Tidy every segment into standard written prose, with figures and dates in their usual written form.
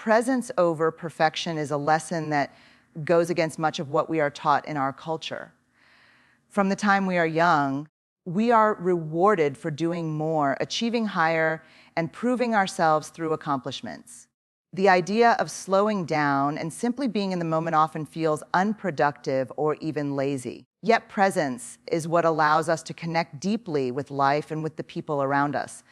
Presence over perfection is a lesson that goes against much of what we are taught in our culture. From the time we are young, we are rewarded for doing more, achieving higher, and proving ourselves through accomplishments. The idea of slowing down and simply being in the moment often feels unproductive or even lazy. Yet presence is what allows us to connect deeply with life and with the people around us.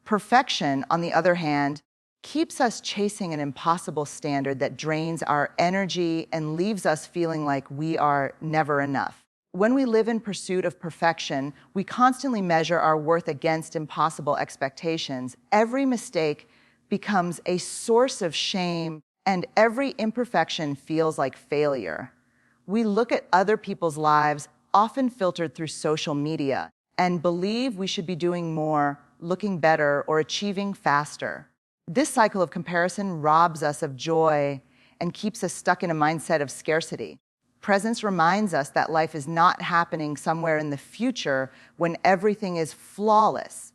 Perfection, on the other hand, keeps us chasing an impossible standard that drains our energy and leaves us feeling like we are never enough. When we live in pursuit of perfection, we constantly measure our worth against impossible expectations. Every mistake becomes a source of shame, and every imperfection feels like failure. We look at other people's lives, often filtered through social media, and believe we should be doing more, looking better, or achieving faster. This cycle of comparison robs us of joy and keeps us stuck in a mindset of scarcity. Presence reminds us that life is not happening somewhere in the future when everything is flawless.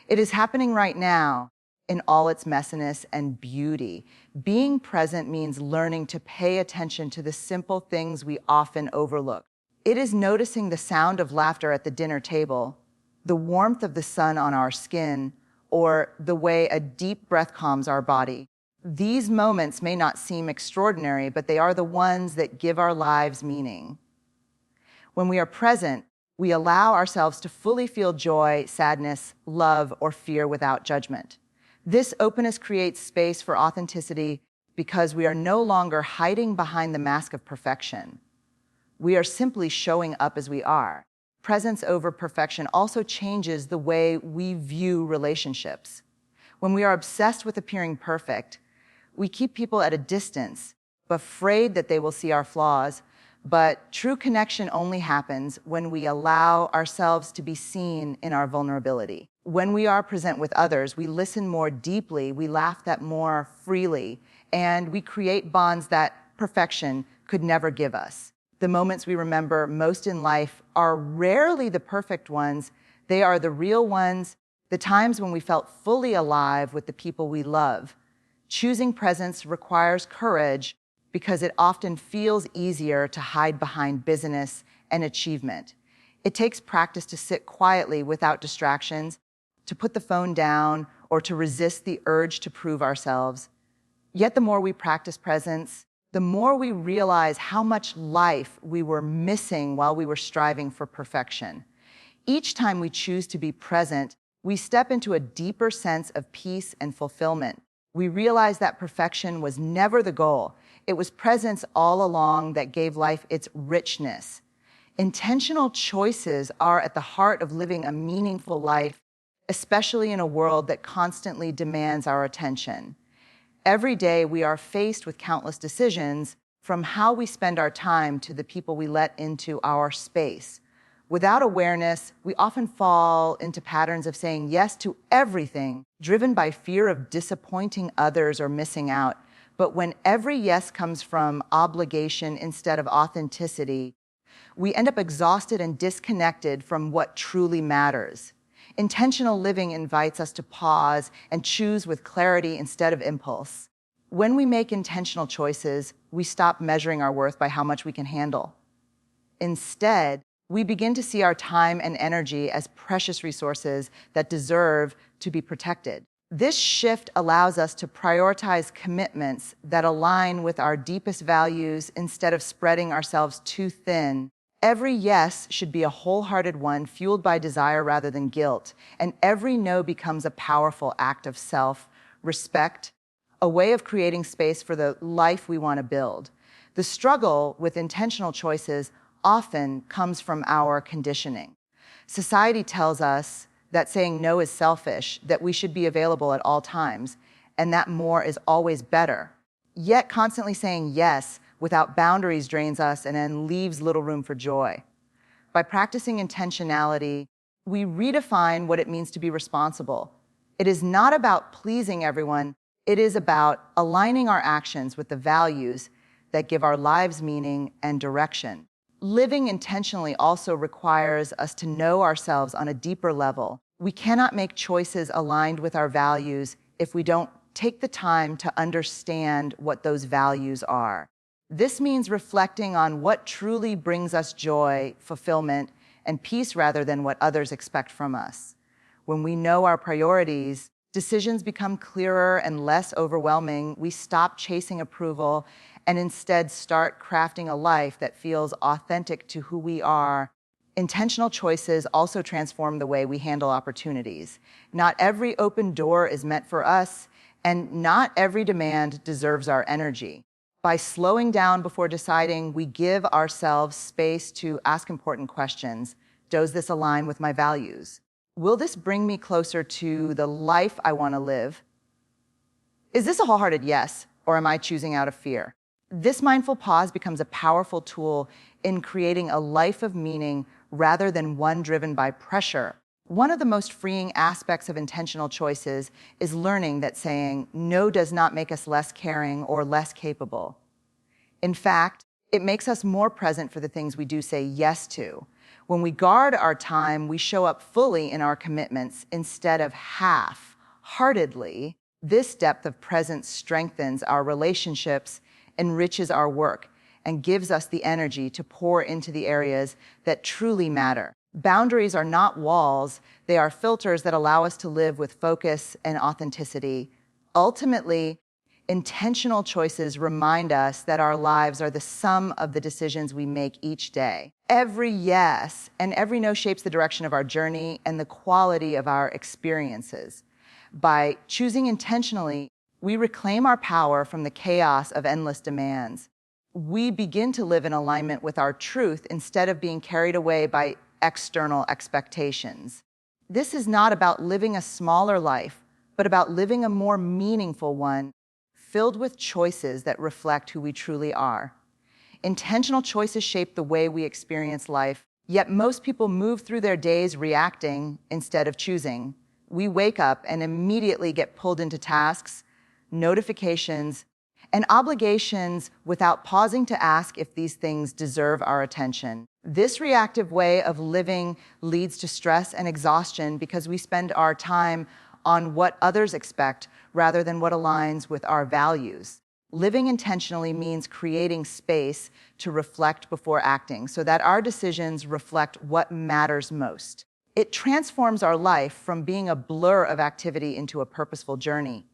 It is happening right now in all its messiness and beauty. Being present means learning to pay attention to the simple things we often overlook. It is noticing the sound of laughter at the dinner table, the warmth of the sun on our skin, or the way a deep breath calms our body. These moments may not seem extraordinary, but they are the ones that give our lives meaning. When we are present, we allow ourselves to fully feel joy, sadness, love, or fear without judgment. This openness creates space for authenticity because we are no longer hiding behind the mask of perfection. We are simply showing up as we are. Presence over perfection also changes the way we view relationships. When we are obsessed with appearing perfect, we keep people at a distance, afraid that they will see our flaws. But true connection only happens when we allow ourselves to be seen in our vulnerability. When we are present with others, we listen more deeply, we laugh that more freely, and we create bonds that perfection could never give us. The moments we remember most in life are rarely the perfect ones. They are the real ones, the times when we felt fully alive with the people we love. Choosing presence requires courage because it often feels easier to hide behind busyness and achievement. It takes practice to sit quietly without distractions, to put the phone down, or to resist the urge to prove ourselves. Yet the more we practice presence, the more we realize how much life we were missing while we were striving for perfection. Each time we choose to be present, we step into a deeper sense of peace and fulfillment. We realize that perfection was never the goal. It was presence all along that gave life its richness. Intentional choices are at the heart of living a meaningful life, especially in a world that constantly demands our attention. Every day we are faced with countless decisions, from how we spend our time to the people we let into our space. Without awareness, we often fall into patterns of saying yes to everything, driven by fear of disappointing others or missing out. But when every yes comes from obligation instead of authenticity, we end up exhausted and disconnected from what truly matters. Intentional living invites us to pause and choose with clarity instead of impulse. When we make intentional choices, we stop measuring our worth by how much we can handle. Instead, we begin to see our time and energy as precious resources that deserve to be protected. This shift allows us to prioritize commitments that align with our deepest values instead of spreading ourselves too thin. Every yes should be a wholehearted one, fueled by desire rather than guilt, and every no becomes a powerful act of self-respect, a way of creating space for the life we want to build. The struggle with intentional choices often comes from our conditioning. Society tells us that saying no is selfish, that we should be available at all times, and that more is always better. Yet constantly saying yes without boundaries drains us and then leaves little room for joy. By practicing intentionality, we redefine what it means to be responsible. It is not about pleasing everyone. It is about aligning our actions with the values that give our lives meaning and direction. Living intentionally also requires us to know ourselves on a deeper level. We cannot make choices aligned with our values if we don't take the time to understand what those values are. This means reflecting on what truly brings us joy, fulfillment, and peace rather than what others expect from us. When we know our priorities, decisions become clearer and less overwhelming. We stop chasing approval and instead start crafting a life that feels authentic to who we are. Intentional choices also transform the way we handle opportunities. Not every open door is meant for us, and not every demand deserves our energy. By slowing down before deciding, we give ourselves space to ask important questions. Does this align with my values? Will this bring me closer to the life I want to live? Is this a wholehearted yes, or am I choosing out of fear? This mindful pause becomes a powerful tool in creating a life of meaning rather than one driven by pressure. One of the most freeing aspects of intentional choices is learning that saying no does not make us less caring or less capable. In fact, it makes us more present for the things we do say yes to. When we guard our time, we show up fully in our commitments instead of half-heartedly. This depth of presence strengthens our relationships, enriches our work, and gives us the energy to pour into the areas that truly matter. Boundaries are not walls, they are filters that allow us to live with focus and authenticity. Ultimately, intentional choices remind us that our lives are the sum of the decisions we make each day. Every yes and every no shapes the direction of our journey and the quality of our experiences. By choosing intentionally, we reclaim our power from the chaos of endless demands. We begin to live in alignment with our truth instead of being carried away by external expectations. This is not about living a smaller life, but about living a more meaningful one, filled with choices that reflect who we truly are. Intentional choices shape the way we experience life, yet most people move through their days reacting instead of choosing. We wake up and immediately get pulled into tasks, notifications, and obligations without pausing to ask if these things deserve our attention. This reactive way of living leads to stress and exhaustion because we spend our time on what others expect rather than what aligns with our values. Living intentionally means creating space to reflect before acting so that our decisions reflect what matters most. It transforms our life from being a blur of activity into a purposeful journey.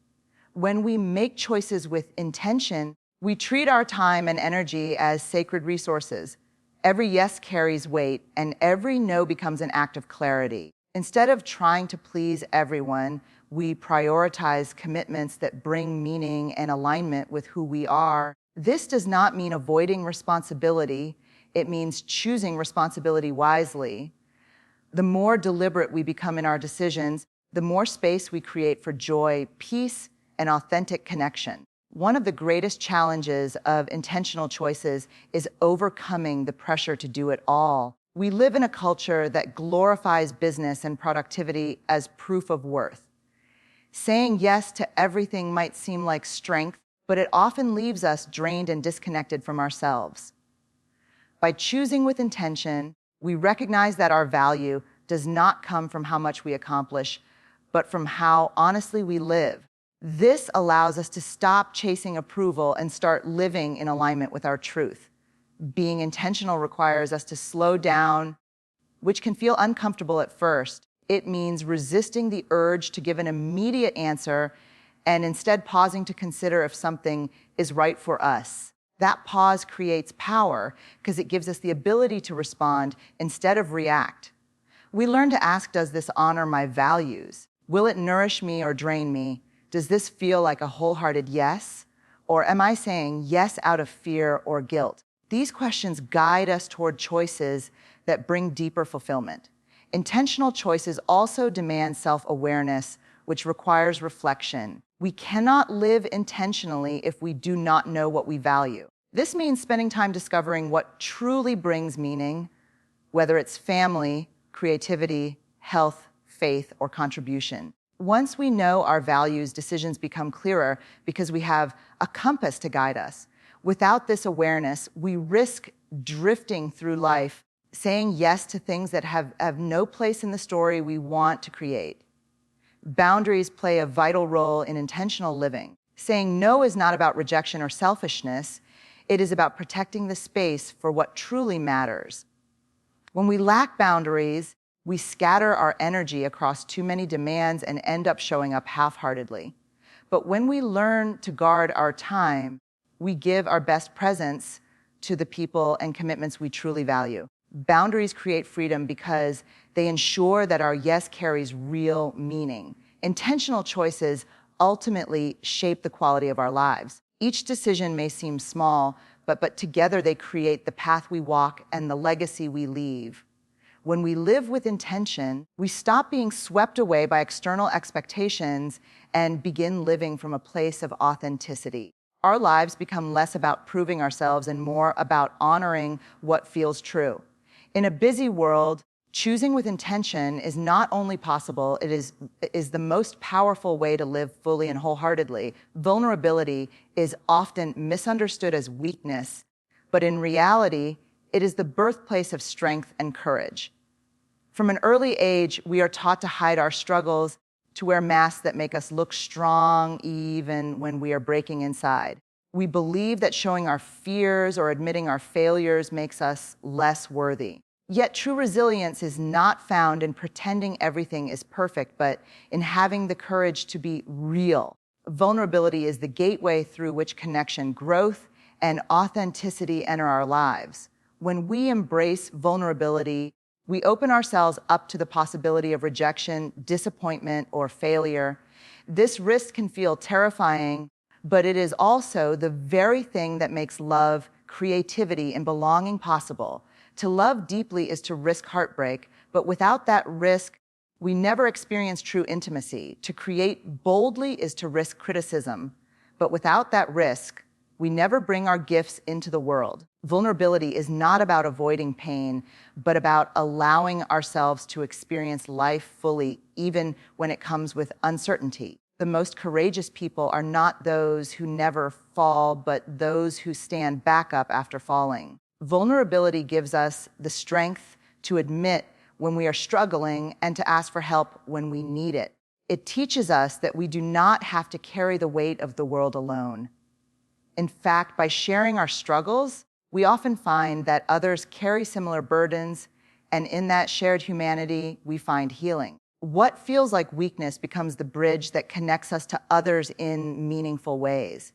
When we make choices with intention, we treat our time and energy as sacred resources. Every yes carries weight, and every no becomes an act of clarity. Instead of trying to please everyone, we prioritize commitments that bring meaning and alignment with who we are. This does not mean avoiding responsibility. It means choosing responsibility wisely. The more deliberate we become in our decisions, the more space we create for joy, peace, and authentic connection. One of the greatest challenges of intentional choices is overcoming the pressure to do it all. We live in a culture that glorifies business and productivity as proof of worth. Saying yes to everything might seem like strength, but it often leaves us drained and disconnected from ourselves. By choosing with intention, we recognize that our value does not come from how much we accomplish, but from how honestly we live. This allows us to stop chasing approval and start living in alignment with our truth. Being intentional requires us to slow down, which can feel uncomfortable at first. It means resisting the urge to give an immediate answer and instead pausing to consider if something is right for us. That pause creates power because it gives us the ability to respond instead of react. We learn to ask, does this honor my values? Will it nourish me or drain me? Does this feel like a wholehearted yes? Or am I saying yes out of fear or guilt? These questions guide us toward choices that bring deeper fulfillment. Intentional choices also demand self-awareness, which requires reflection. We cannot live intentionally if we do not know what we value. This means spending time discovering what truly brings meaning, whether it's family, creativity, health, faith, or contribution. Once we know our values, decisions become clearer because we have a compass to guide us. Without this awareness, we risk drifting through life, saying yes to things that have no place in the story we want to create. Boundaries play a vital role in intentional living. Saying no is not about rejection or selfishness. It is about protecting the space for what truly matters. When we lack boundaries, we scatter our energy across too many demands and end up showing up half-heartedly. But when we learn to guard our time, we give our best presence to the people and commitments we truly value. Boundaries create freedom because they ensure that our yes carries real meaning. Intentional choices ultimately shape the quality of our lives. Each decision may seem small, but together they create the path we walk and the legacy we leave. When we live with intention, we stop being swept away by external expectations and begin living from a place of authenticity. Our lives become less about proving ourselves and more about honoring what feels true. In a busy world, choosing with intention is not only possible, it is the most powerful way to live fully and wholeheartedly. Vulnerability is often misunderstood as weakness, but in reality, it is the birthplace of strength and courage. From an early age, we are taught to hide our struggles, to wear masks that make us look strong even when we are breaking inside. We believe that showing our fears or admitting our failures makes us less worthy. Yet true resilience is not found in pretending everything is perfect, but in having the courage to be real. Vulnerability is the gateway through which connection, growth, and authenticity enter our lives. When we embrace vulnerability, we open ourselves up to the possibility of rejection, disappointment, or failure. This risk can feel terrifying, but it is also the very thing that makes love, creativity, and belonging possible. To love deeply is to risk heartbreak, but without that risk, we never experience true intimacy. To create boldly is to risk criticism, but without that risk, we never bring our gifts into the world. Vulnerability is not about avoiding pain, but about allowing ourselves to experience life fully, even when it comes with uncertainty. The most courageous people are not those who never fall, but those who stand back up after falling. Vulnerability gives us the strength to admit when we are struggling and to ask for help when we need it. It teaches us that we do not have to carry the weight of the world alone. In fact, by sharing our struggles, we often find that others carry similar burdens, and in that shared humanity, we find healing. What feels like weakness becomes the bridge that connects us to others in meaningful ways.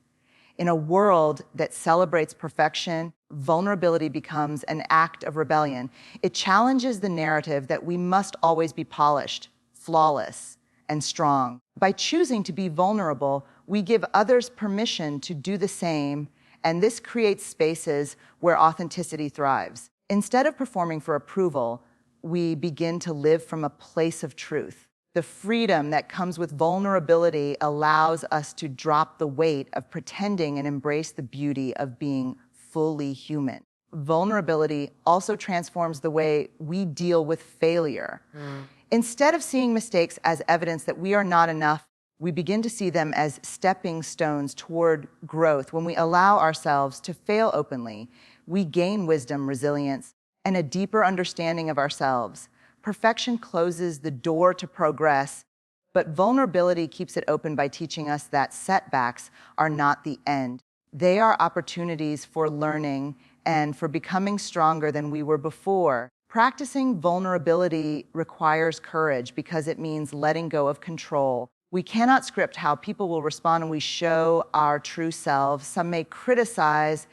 In a world that celebrates perfection, vulnerability becomes an act of rebellion. It challenges the narrative that we must always be polished, flawless, and strong. By choosing to be vulnerable, we give others permission to do the same, and this creates spaces where authenticity thrives. Instead of performing for approval, we begin to live from a place of truth. The freedom that comes with vulnerability allows us to drop the weight of pretending and embrace the beauty of being fully human. Vulnerability also transforms the way we deal with failure. Instead of seeing mistakes as evidence that we are not enough, we begin to see them as stepping stones toward growth. When we allow ourselves to fail openly, we gain wisdom, resilience, and a deeper understanding of ourselves. Perfection closes the door to progress, but vulnerability keeps it open by teaching us that setbacks are not the end. They are opportunities for learning and for becoming stronger than we were before. Practicing vulnerability requires courage because it means letting go of control. We cannot script how people will respond when we show our true selves. Some may criticize,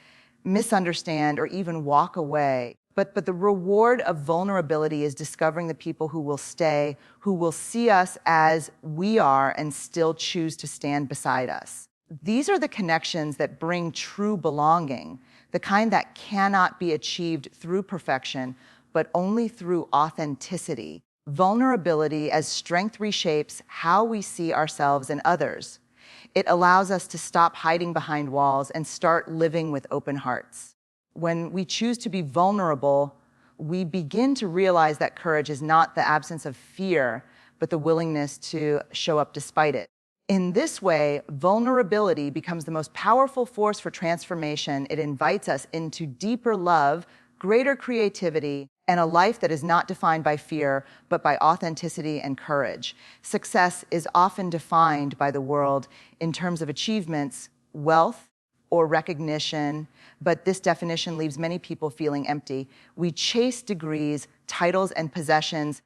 misunderstand, or even walk away. But the reward of vulnerability is discovering the people who will stay, who will see us as we are and still choose to stand beside us. These are the connections that bring true belonging, the kind that cannot be achieved through perfection, but only through authenticity. Vulnerability as strength reshapes how we see ourselves and others. It allows us to stop hiding behind walls and start living with open hearts. When we choose to be vulnerable, we begin to realize that courage is not the absence of fear, but the willingness to show up despite it. In this way, vulnerability becomes the most powerful force for transformation. It invites us into deeper love, greater creativity, and a life that is not defined by fear, but by authenticity and courage. Success is often defined by the world in terms of achievements, wealth, or recognition, but this definition leaves many people feeling empty. We chase degrees, titles, and possessions,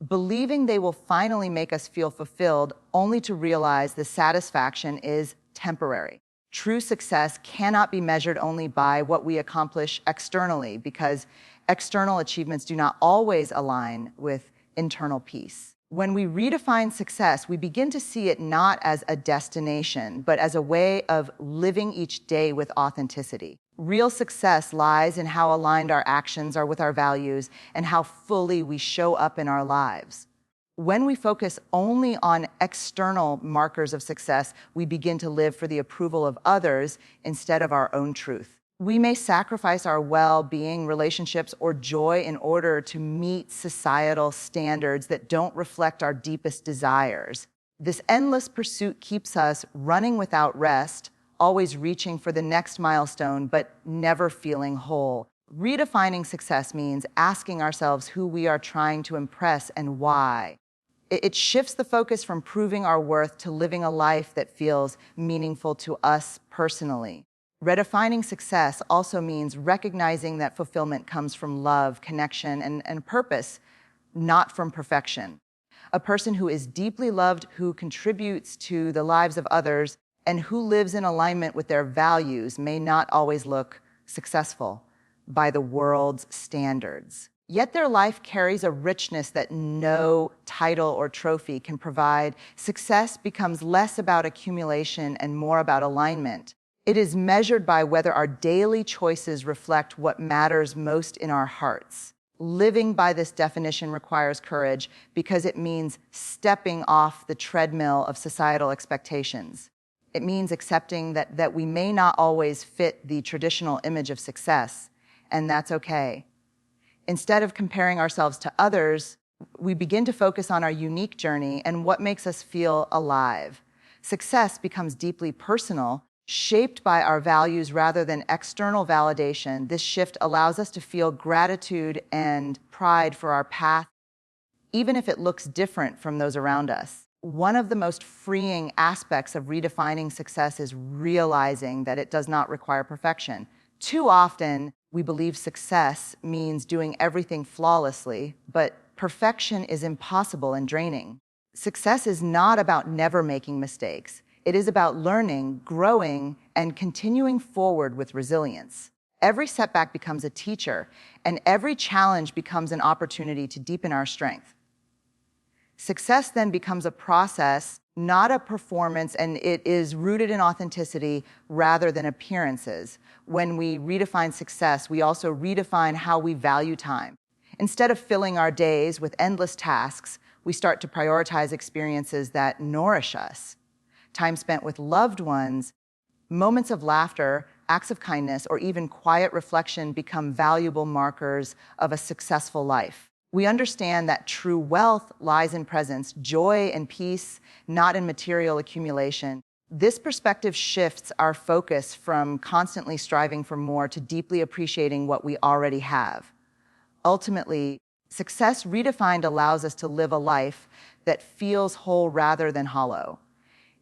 believing they will finally make us feel fulfilled, only to realize the satisfaction is temporary. True success cannot be measured only by what we accomplish externally, because external achievements do not always align with internal peace. When we redefine success, we begin to see it not as a destination, but as a way of living each day with authenticity. Real success lies in how aligned our actions are with our values and how fully we show up in our lives. When we focus only on external markers of success, we begin to live for the approval of others instead of our own truth. We may sacrifice our well-being, relationships, or joy in order to meet societal standards that don't reflect our deepest desires. This endless pursuit keeps us running without rest, always reaching for the next milestone, but never feeling whole. Redefining success means asking ourselves who we are trying to impress and why. It shifts the focus from proving our worth to living a life that feels meaningful to us personally. Redefining success also means recognizing that fulfillment comes from love, connection, and purpose, not from perfection. A person who is deeply loved, who contributes to the lives of others, and who lives in alignment with their values may not always look successful by the world's standards. Yet their life carries a richness that no title or trophy can provide. Success becomes less about accumulation and more about alignment. It is measured by whether our daily choices reflect what matters most in our hearts. Living by this definition requires courage because it means stepping off the treadmill of societal expectations. It means accepting that we may not always fit the traditional image of success, and that's okay. Instead of comparing ourselves to others, we begin to focus on our unique journey and what makes us feel alive. Success becomes deeply personal, shaped by our values rather than external validation. This shift allows us to feel gratitude and pride for our path, even if it looks different from those around us. One of the most freeing aspects of redefining success is realizing that it does not require perfection. Too often, we believe success means doing everything flawlessly, but perfection is impossible and draining. Success is not about never making mistakes. It is about learning, growing, and continuing forward with resilience. Every setback becomes a teacher, and every challenge becomes an opportunity to deepen our strength. Success then becomes a process, not a performance, and it is rooted in authenticity rather than appearances. When we redefine success, we also redefine how we value time. Instead of filling our days with endless tasks, we start to prioritize experiences that nourish us. Time spent with loved ones, moments of laughter, acts of kindness, or even quiet reflection become valuable markers of a successful life. We understand that true wealth lies in presence, joy and peace, not in material accumulation. This perspective shifts our focus from constantly striving for more to deeply appreciating what we already have. Ultimately, success redefined allows us to live a life that feels whole rather than hollow.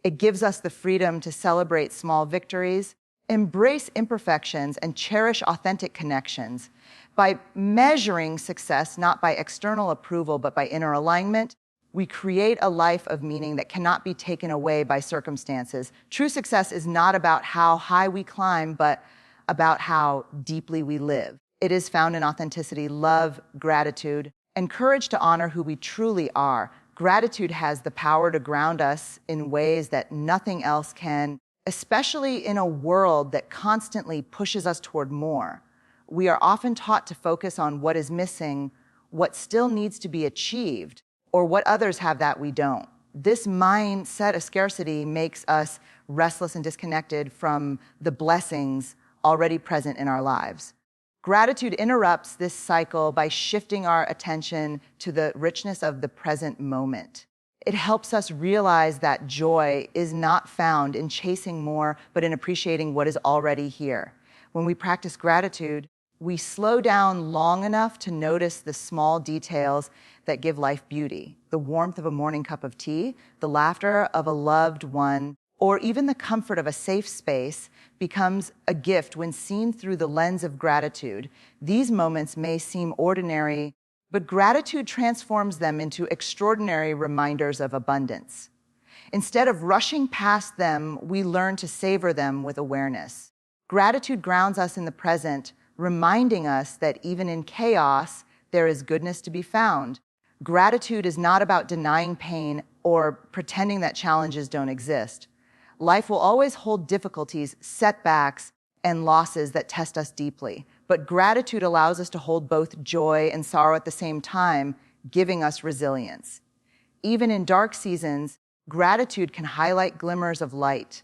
It gives us the freedom to celebrate small victories, embrace imperfections, and cherish authentic connections. By measuring success not by external approval but by inner alignment, we create a life of meaning that cannot be taken away by circumstances. True success is not about how high we climb, but about how deeply we live. It is found in authenticity, love, gratitude, and courage to honor who we truly are. Gratitude has the power to ground us in ways that nothing else can, especially in a world that constantly pushes us toward more. We are often taught to focus on what is missing, what still needs to be achieved, or what others have that we don't. This mindset of scarcity makes us restless and disconnected from the blessings already present in our lives. Gratitude interrupts this cycle by shifting our attention to the richness of the present moment. It helps us realize that joy is not found in chasing more, but in appreciating what is already here. When we practice gratitude, We slow down long enough to notice the small details that give life beauty. The warmth of a morning cup of tea, the laughter of a loved one, or even the comfort of a safe space becomes a gift when seen through the lens of gratitude. These moments may seem ordinary, but gratitude transforms them into extraordinary reminders of abundance. Instead of rushing past them, we learn to savor them with awareness. Gratitude grounds us in the present, reminding us that even in chaos, there is goodness to be found. Gratitude is not about denying pain or pretending that challenges don't exist. Life will always hold difficulties, setbacks, and losses that test us deeply. But gratitude allows us to hold both joy and sorrow at the same time, giving us resilience. Even in dark seasons, gratitude can highlight glimmers of light.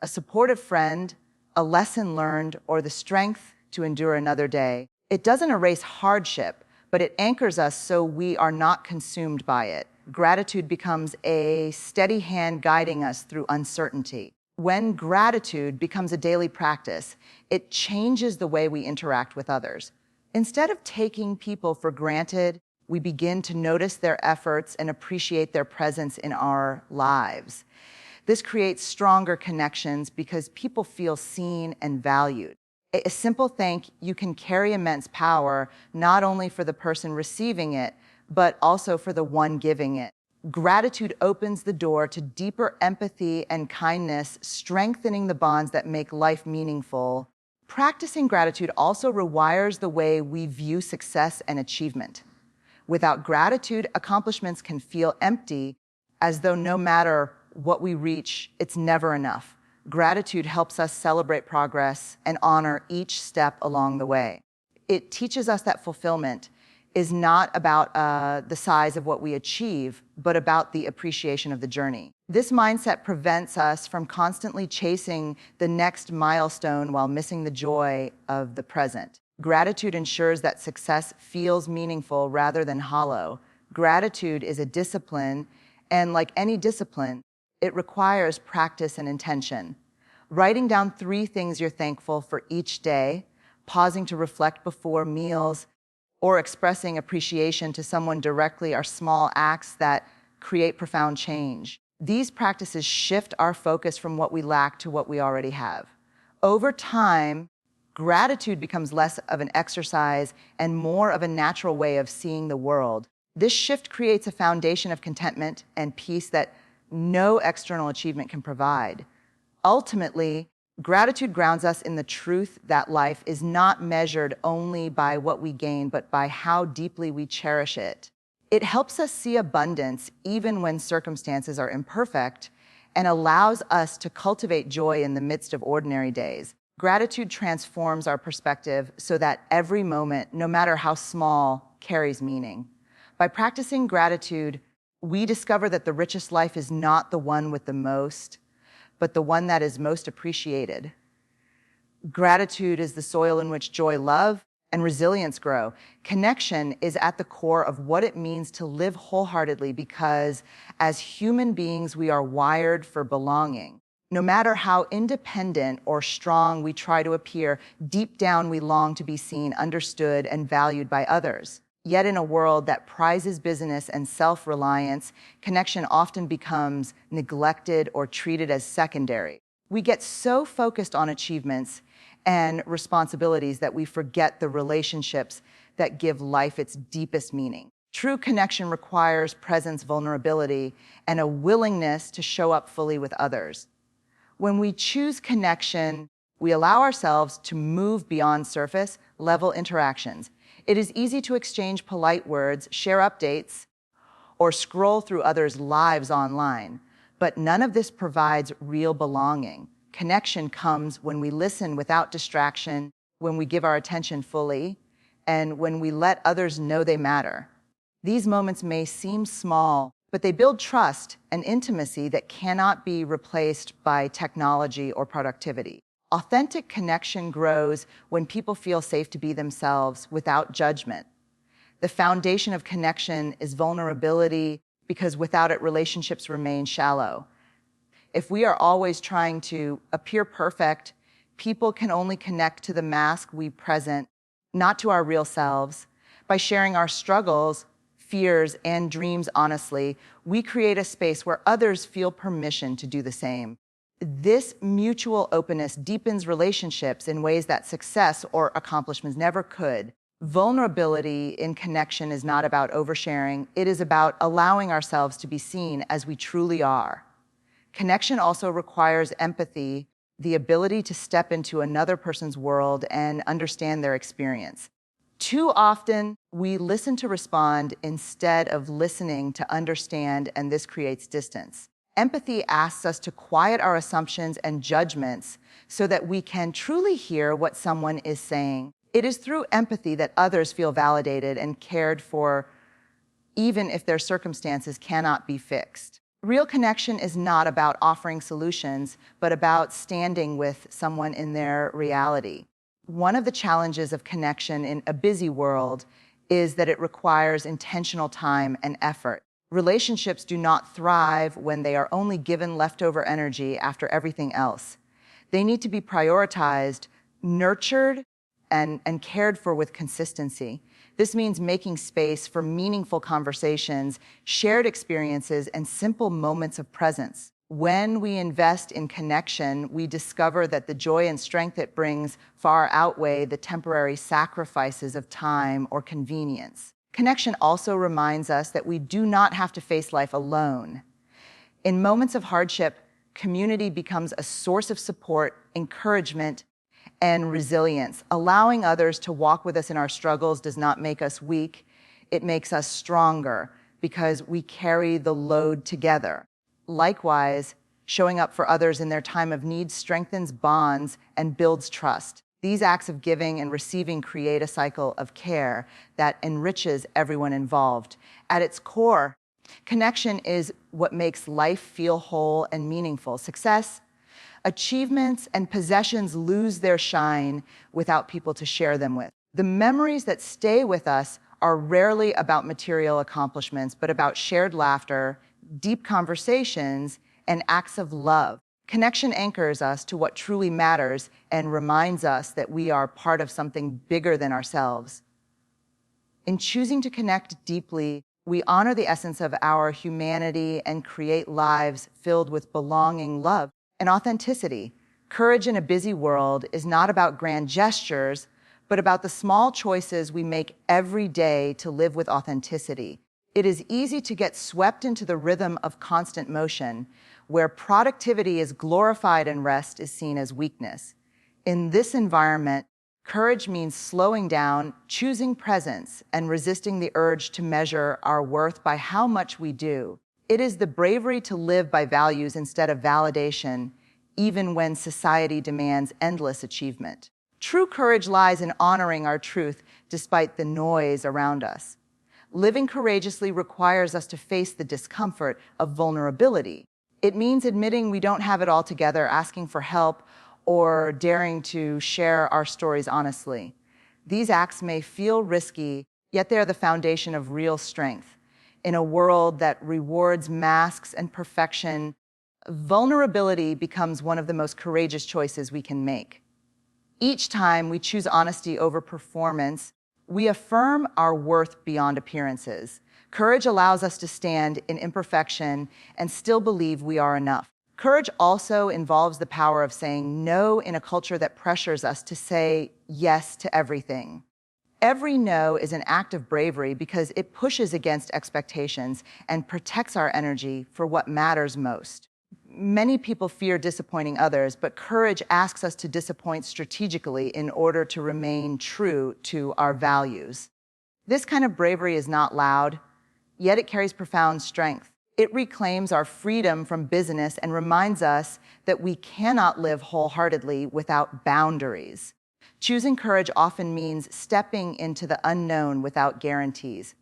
A supportive friend, a lesson learned, or the strength to endure another day. It doesn't erase hardship, but it anchors us so we are not consumed by it. Gratitude becomes a steady hand guiding us through uncertainty. When gratitude becomes a daily practice, it changes the way we interact with others. Instead of taking people for granted, we begin to notice their efforts and appreciate their presence in our lives. This creates stronger connections because people feel seen and valued. A simple thank you can carry immense power, not only for the person receiving it, but also for the one giving it. Gratitude opens the door to deeper empathy and kindness, strengthening the bonds that make life meaningful. Practicing gratitude also rewires the way we view success and achievement. Without gratitude, accomplishments can feel empty, as though no matter what we reach, it's never enough. Gratitude helps us celebrate progress and honor each step along the way. It teaches us that fulfillment is not about the size of what we achieve, but about the appreciation of the journey. This mindset prevents us from constantly chasing the next milestone while missing the joy of the present. Gratitude ensures that success feels meaningful rather than hollow. Gratitude is a discipline, and like any discipline, it requires practice and intention. Writing down 3 things you're thankful for each day, pausing to reflect before meals, or expressing appreciation to someone directly are small acts that create profound change. These practices shift our focus from what we lack to what we already have. Over time, gratitude becomes less of an exercise and more of a natural way of seeing the world. This shift creates a foundation of contentment and peace that no external achievement can provide. Ultimately, gratitude grounds us in the truth that life is not measured only by what we gain, but by how deeply we cherish it. It helps us see abundance even when circumstances are imperfect and allows us to cultivate joy in the midst of ordinary days. Gratitude transforms our perspective so that every moment, no matter how small, carries meaning. By practicing gratitude, we discover that the richest life is not the one with the most, but the one that is most appreciated. Gratitude is the soil in which joy, love, and resilience grow. Connection is at the core of what it means to live wholeheartedly because as human beings, we are wired for belonging. No matter how independent or strong we try to appear, deep down we long to be seen, understood, and valued by others. Yet in a world that prizes business and self-reliance, connection often becomes neglected or treated as secondary. We get so focused on achievements and responsibilities that we forget the relationships that give life its deepest meaning. True connection requires presence, vulnerability, and a willingness to show up fully with others. When we choose connection, we allow ourselves to move beyond surface-level interactions. It is easy to exchange polite words, share updates, or scroll through others' lives online, but none of this provides real belonging. Connection comes when we listen without distraction, when we give our attention fully, and when we let others know they matter. These moments may seem small, but they build trust and intimacy that cannot be replaced by technology or productivity. Authentic connection grows when people feel safe to be themselves without judgment. The foundation of connection is vulnerability because without it, relationships remain shallow. If we are always trying to appear perfect, people can only connect to the mask we present not to our real selves. By sharing our struggles, fears, and dreams honestly, we create a space where others feel permission to do the same. This mutual openness deepens relationships in ways that success or accomplishments never could. Vulnerability in connection is not about oversharing, it is about allowing ourselves to be seen as we truly are. Connection also requires empathy, the ability to step into another person's world and understand their experience. Too often, we listen to respond instead of listening to understand, and this creates distance. Empathy asks us to quiet our assumptions and judgments so that we can truly hear what someone is saying. It is through empathy that others feel validated and cared for, even if their circumstances cannot be fixed. Real connection is not about offering solutions, but about standing with someone in their reality. One of the challenges of connection in a busy world is that it requires intentional time and effort. Relationships do not thrive when they are only given leftover energy after everything else. They need to be prioritized, nurtured, and cared for with consistency. This means making space for meaningful conversations, shared experiences, and simple moments of presence. When we invest in connection, we discover that the joy and strength it brings far outweigh the temporary sacrifices of time or convenience. Connection also reminds us that we do not have to face life alone. In moments of hardship, community becomes a source of support, encouragement, and resilience. Allowing others to walk with us in our struggles does not make us weak. It makes us stronger because we carry the load together. Likewise, showing up for others in their time of need strengthens bonds and builds trust. These acts of giving and receiving create a cycle of care that enriches everyone involved. At its core, connection is what makes life feel whole and meaningful. Success, achievements, and possessions lose their shine without people to share them with. The memories that stay with us are rarely about material accomplishments, but about shared laughter, deep conversations, and acts of love. Connection anchors us to what truly matters and reminds us that we are part of something bigger than ourselves. In choosing to connect deeply, we honor the essence of our humanity and create lives filled with belonging, love, and authenticity. Courage in a busy world is not about grand gestures, but about the small choices we make every day to live with authenticity. It is easy to get swept into the rhythm of constant motion, where productivity is glorified and rest is seen as weakness. In this environment, courage means slowing down, choosing presence, and resisting the urge to measure our worth by how much we do. It is the bravery to live by values instead of validation, even when society demands endless achievement. True courage lies in honoring our truth despite the noise around us. Living courageously requires us to face the discomfort of vulnerability. It means admitting we don't have it all together, asking for help, or daring to share our stories honestly. These acts may feel risky, yet they are the foundation of real strength. In a world that rewards masks and perfection, vulnerability becomes one of the most courageous choices we can make. Each time we choose honesty over performance, we affirm our worth beyond appearances. Courage allows us to stand in imperfection and still believe we are enough. Courage also involves the power of saying no in a culture that pressures us to say yes to everything. Every no is an act of bravery because it pushes against expectations and protects our energy for what matters most. Many people fear disappointing others, but courage asks us to disappoint strategically in order to remain true to our values. This kind of bravery is not loud, yet it carries profound strength. It reclaims our freedom from busyness and reminds us that we cannot live wholeheartedly without boundaries. Choosing courage often means stepping into the unknown without guarantees.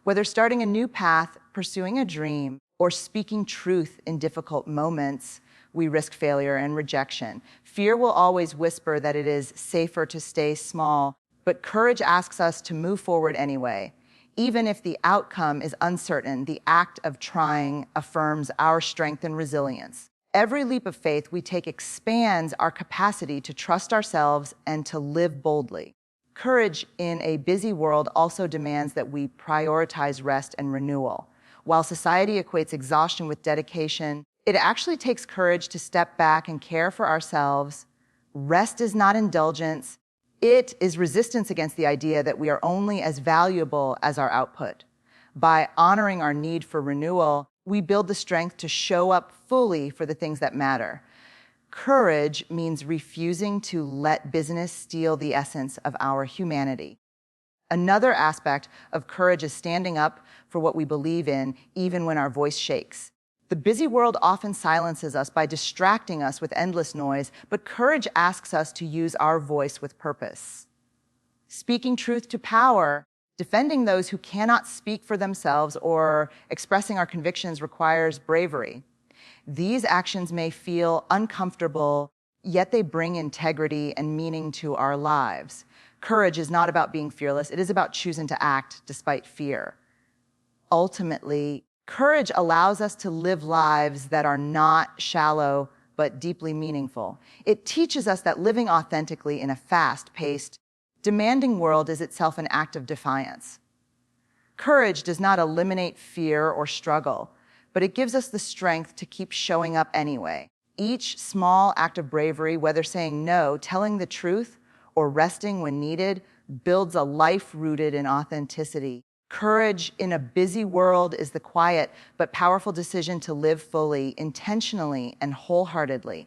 Whether starting a new path, pursuing a dream, or speaking truth in difficult moments, we risk failure and rejection. Fear will always whisper that it is safer to stay small, but courage asks us to move forward anyway. Even if the outcome is uncertain, the act of trying affirms our strength and resilience. Every leap of faith we take expands our capacity to trust ourselves and to live boldly. Courage in a busy world also demands that we prioritize rest and renewal. While society equates exhaustion with dedication, it actually takes courage to step back and care for ourselves. Rest is not indulgence. It is resistance against the idea that we are only as valuable as our output. By honoring our need for renewal, we build the strength to show up fully for the things that matter. Courage means refusing to let business steal the essence of our humanity. Another aspect of courage is standing up for what we believe in, even when our voice shakes. The busy world often silences us by distracting us with endless noise, but courage asks us to use our voice with purpose. Speaking truth to power, defending those who cannot speak for themselves, or expressing our convictions requires bravery. These actions may feel uncomfortable, yet they bring integrity and meaning to our lives. Courage is not about being fearless. It is about choosing to act despite fear. Ultimately, courage allows us to live lives that are not shallow, but deeply meaningful. It teaches us that living authentically in a fast-paced, demanding world is itself an act of defiance. Courage does not eliminate fear or struggle, but it gives us the strength to keep showing up anyway. Each small act of bravery, whether saying no, telling the truth, or resting when needed, builds a life rooted in authenticity. Courage in a busy world is the quiet but powerful decision to live fully, intentionally, and wholeheartedly.